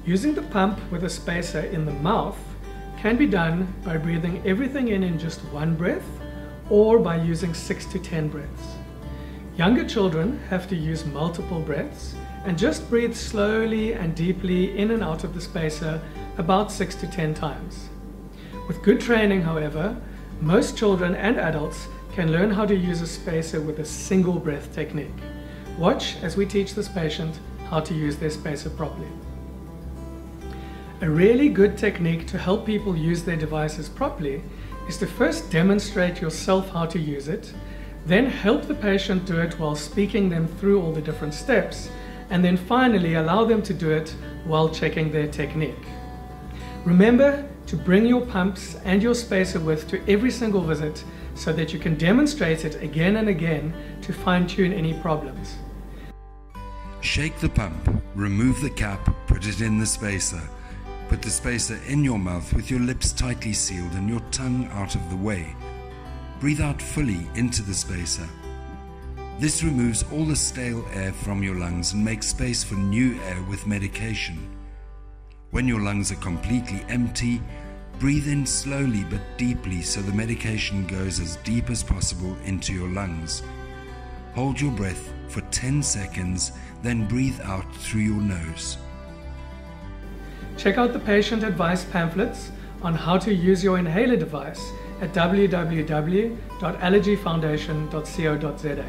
Using the pump with a spacer in the mouth can be done by breathing everything in just one breath or by using 6 to 10 breaths. Younger children have to use multiple breaths and just breathe slowly and deeply in and out of the spacer about 6 to 10 times. With good training, however, most children and adults can learn how to use a spacer with a single breath technique. Watch as we teach this patient how to use their spacer properly. A really good technique to help people use their devices properly is to first demonstrate yourself how to use it, then help the patient do it while speaking them through all the different steps, and then finally allow them to do it while checking their technique. Remember to bring your pumps and your spacer with to every single visit so that you can demonstrate it again and again to fine-tune any problems. Shake the pump, remove the cap, put it in the spacer. Put the spacer in your mouth with your lips tightly sealed and your tongue out of the way. Breathe out fully into the spacer. This removes all the stale air from your lungs and makes space for new air with medication. When your lungs are completely empty, breathe in slowly but deeply so the medication goes as deep as possible into your lungs. Hold your breath for 10 seconds, then breathe out through your nose. Check out the patient advice pamphlets on how to use your inhaler device at www.allergyfoundation.co.za.